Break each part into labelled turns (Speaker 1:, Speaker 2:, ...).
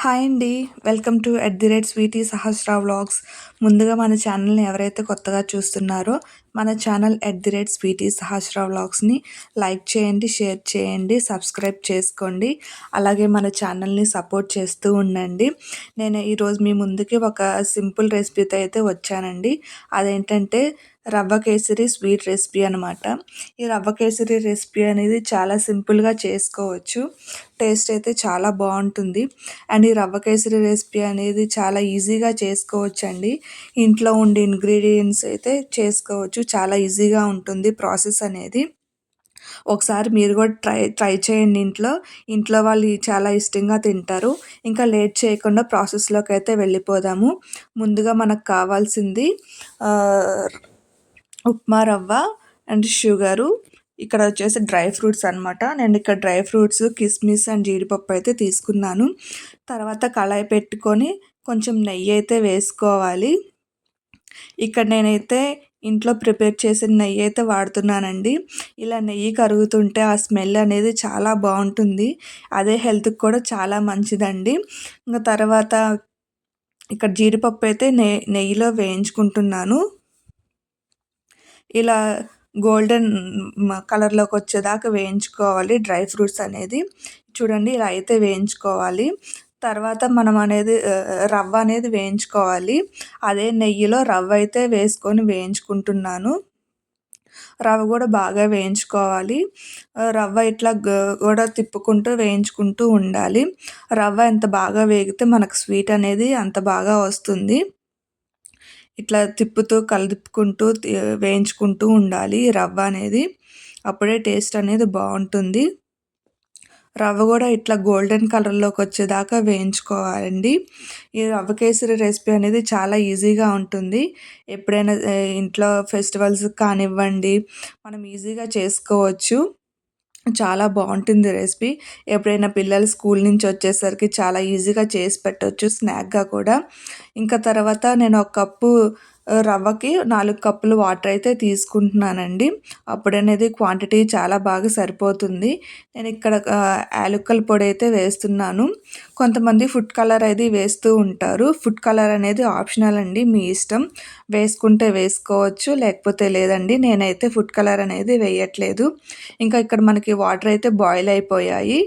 Speaker 1: Hi అండి. Welcome to @Sweety Sahasra vlogs. ముందుగా మన ఛానల్‌ని ఎవరైతే కొత్తగా చూస్తున్నారో మన ఛానల్ స్వీటీ సహస్ర వ్లాగ్స్‌ని లైక్ చేయండి, షేర్ చేయండి, సబ్స్క్రైబ్ చేసుకోండి. అలాగే మన ఛానల్‌ని సపోర్ట్ చేస్తూ ఉండండి. నేను ఈరోజు మీ ముందుకి ఒక సింపుల్ రెసిపీతో అయితే వచ్చానండి. అదేంటంటే రవ్వ కేసరి స్వీట్ రెసిపీ అనమాట. ఈ రవ్వ కేసరి రెసిపీ అనేది చాలా సింపుల్‌గా చేసుకోవచ్చు. టేస్ట్ అయితే చాలా బాగుంటుంది. అండ్ ఈ రవ్వ కేసరి రెసిపీ అనేది చాలా ఈజీగా చేసుకోవచ్చండి. ఇంట్లో ఉండే ఇంగ్రీడియంట్స్ అయితే చేసుకోవచ్చు. చాలా ఈజీగా ఉంటుంది ప్రాసెస్ అనేది. ఒకసారి మీరు కూడా ట్రై ట్రై చేయండి ఇంట్లో. ఇంట్లో వాళ్ళు చాలా ఇష్టంగా తింటారు. ఇంకా లేట్ చేయకుండా ప్రాసెస్లోకి అయితే వెళ్ళిపోదాము. ముందుగా మనకు కావాల్సింది ఆహ్, ఉప్మా రవ్వ అండ్ షుగరు. ఇక్కడ వచ్చేసి డ్రై ఫ్రూట్స్ అనమాట. నేను ఇక్కడ డ్రై ఫ్రూట్స్, కిస్మిస్ అండ్ జీడిపప్పు అయితే తీసుకున్నాను. తర్వాత కళాయి పెట్టుకొని కొంచెం నెయ్యి అయితే వేసుకోవాలి. ఇక్కడ నేనైతే ఇంట్లో ప్రిపేర్ చేసిన నెయ్యి అయితే వాడుతున్నానండి. ఇలా నెయ్యి కరుగుతుంటే ఆ స్మెల్ అనేది చాలా బాగుంటుంది. అదే హెల్త్కి కూడా చాలా మంచిదండి. ఇంకా తర్వాత ఇక్కడ జీడిపప్పు అయితే నెయ్యిలో వేయించుకుంటున్నాను. ఇలా గోల్డెన్ కలర్లోకి వచ్చేదాకా వేయించుకోవాలి డ్రై ఫ్రూట్స్ అనేది. చూడండి ఇలా అయితే వేయించుకోవాలి. తర్వాత మనం అనేది రవ్వ అనేది వేయించుకోవాలి. అదే నెయ్యిలో రవ్వ అయితే వేసుకొని వేయించుకుంటున్నాను. రవ్వ కూడా బాగా వేయించుకోవాలి. రవ్వ ఇట్లా కూడా తిప్పుకుంటూ వేయించుకుంటూ ఉండాలి. రవ్వ ఎంత బాగా వేగితే మనకు స్వీట్ అనేది అంత బాగా వస్తుంది. ఇట్లా తిప్పుతూ కలిపుకుంటూ వేయించుకుంటూ ఉండాలి రవ్వ అనేది. అప్పుడే టేస్ట్ అనేది బాగుంటుంది. రవ్వ కూడా ఇట్లా గోల్డెన్ కలర్లోకి వచ్చేదాకా వేయించుకోవాలండి. ఈ రవ్వ కేసరి రెసిపీ అనేది చాలా ఈజీగా ఉంటుంది. ఎప్పుడైనా ఇంట్లో ఫెస్టివల్స్ కానివ్వండి, మనం ఈజీగా చేసుకోవచ్చు. చాలా బాగుంటుంది రెసిపీ. ఎప్పుడైనా పిల్లలు స్కూల్ నుంచి వచ్చేసరికి చాలా ఈజీగా చేసి పెట్టవచ్చు స్నాక్గా కూడా. ఇంకా తర్వాత నేను ఒక కప్పు రవ్వకి 4 కప్పులు వాటర్ అయితే తీసుకుంటున్నానండి. అప్పుడనేది క్వాంటిటీ చాలా బాగా సరిపోతుంది. నేను ఇక్కడ యాలకుల పొడి అయితే వేస్తున్నాను. కొంతమంది ఫుడ్ కలర్ అది వేస్తూ ఉంటారు. ఫుడ్ కలర్ అనేది ఆప్షనల్ అండి, మీ ఇష్టం. వేసుకుంటే వేసుకోవచ్చు, లేకపోతే లేదండి. నేనైతే ఫుడ్ కలర్ అనేది వేయట్లేదు. ఇంకా ఇక్కడ మనకి వాటర్ అయితే బాయిల్ అయిపోయాయి.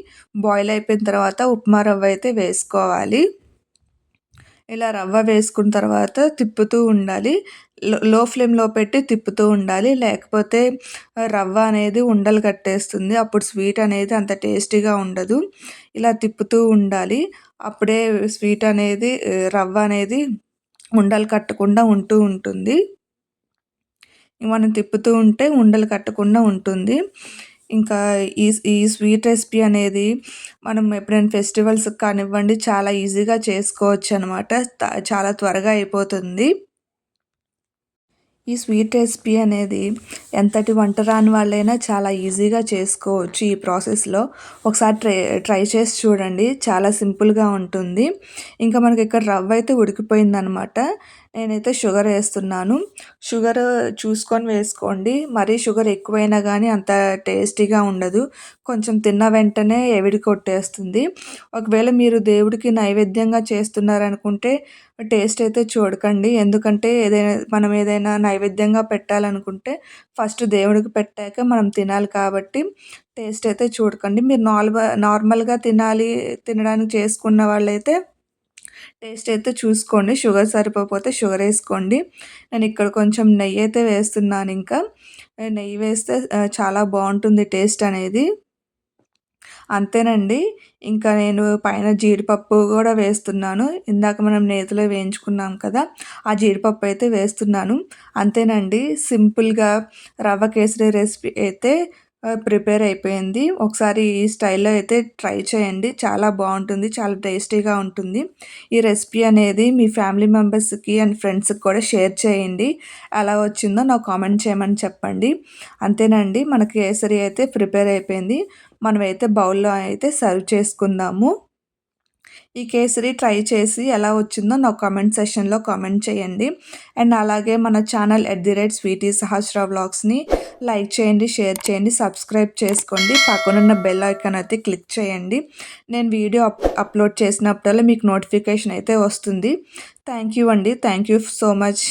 Speaker 1: బాయిల్ అయిపోయిన తర్వాత ఉప్మా రవ్వ అయితే వేసుకోవాలి. ఇలా రవ్వ వేసుకున్న తర్వాత తిప్పుతూ ఉండాలి. లో ఫ్లేమ్‌లో పెట్టి తిప్పుతూ ఉండాలి. లేకపోతే రవ్వ అనేది ఉండలు కట్టేస్తుంది. అప్పుడు స్వీట్ అనేది అంత టేస్టీగా ఉండదు. ఇలా తిప్పుతూ ఉండాలి. అప్పుడే స్వీట్ అనేది రవ్వ అనేది ఉండలు కట్టకుండా ఉంటూ ఉంటుంది. మనం తిప్పుతూ ఉంటే ఉండలు కట్టకుండా ఉంటుంది. ఇంకా ఈ స్వీట్ రెసిపీ అనేది మనం ఎప్పుడైనా ఫెస్టివల్స్‌కి కానివ్వండి చాలా ఈజీగా చేసుకోవచ్చనమాట. చాలా త్వరగా అయిపోతుంది. ఈ స్వీట్ రెసిపీ అనేది ఎంతటి వంట రాని వాళ్ళైనా చాలా ఈజీగా చేసుకోవచ్చు ఈ ప్రాసెస్‌లో. ఒకసారి ట్రై చేసి చూడండి. చాలా సింపుల్‌గా ఉంటుంది. ఇంకా మనకి ఇక్కడ రవ్వ అయితే ఉడికిపోయిందనమాట. నేనైతే షుగర్ వేస్తున్నాను. షుగర్ చూసుకొని వేసుకోండి. మరీ షుగర్ ఎక్కువైనా కానీ అంత టేస్టీగా ఉండదు. కొంచెం తిన్న వెంటనే ఎవిడి కొట్టేస్తుంది. ఒకవేళ మీరు దేవుడికి నైవేద్యంగా చేస్తున్నారనుకుంటే టేస్ట్ అయితే చూడకండి. ఎందుకంటే మనం ఏదైనా నైవేద్యంగా పెట్టాలనుకుంటే ఫస్ట్ దేవుడికి పెట్టాక మనం తినాలి కాబట్టి టేస్ట్ అయితే చూడకండి. మీరు నార్మల్‌గా తినడానికి చేసుకున్న వాళ్ళైతే టేస్ట్ అయితే చూసుకోండి. షుగర్ సరిపోకపోతే షుగర్ వేసుకోండి. నేను ఇక్కడ కొంచెం నెయ్యి అయితే వేస్తున్నాను ఇంకా. నెయ్యి వేస్తే చాలా బాగుంటుంది టేస్ట్ అనేది. అంతేనండి. ఇంకా నేను పైన జీడిపప్పు కూడా వేస్తున్నాను. ఇందాక మనం నేతిలో వేయించుకున్నాం కదా! ఆ జీడిపప్పు అయితే వేస్తున్నాను. అంతేనండి. సింపుల్‌గా రవ్వ కేసరి రెసిపీ అయితే ప్రిపేర్ అయిపోయింది. ఒకసారి ఈ స్టైల్‌లో అయితే ట్రై చేయండి. చాలా బాగుంటుంది. చాలా టేస్టీగా ఉంటుంది. ఈ రెసిపీ అనేది మీ ఫ్యామిలీ మెంబర్స్‌కి అండ్ ఫ్రెండ్స్‌కి కూడా షేర్ చేయండి. ఎలా వచ్చిందో నాకు కామెంట్ చేయమని చెప్పండి. అంతేనండి. మన కేసరి అయితే ప్రిపేర్ అయిపోయింది. మనమైతే బౌల్‌లో అయితే సర్వ్ చేసుకుందాము. ఈ కేసరి ట్రై చేసి ఎలా వచ్చిందో నాకు కామెంట్ సెక్షన్లో కామెంట్ చేయండి. అండ్ అలాగే మన ఛానల్ @స్వీటీ సహస్ర వ్లాగ్స్ని లైక్ చేయండి, షేర్ చేయండి, సబ్స్క్రైబ్ చేసుకోండి. పక్కనున్న బెల్ ఐకాన్ అయితే క్లిక్ చేయండి. నేను వీడియో అప్లోడ్ చేసినప్పుడల్లా మీకు నోటిఫికేషన్ అయితే వస్తుంది. థ్యాంక్ యూ అండి. Thank you so much.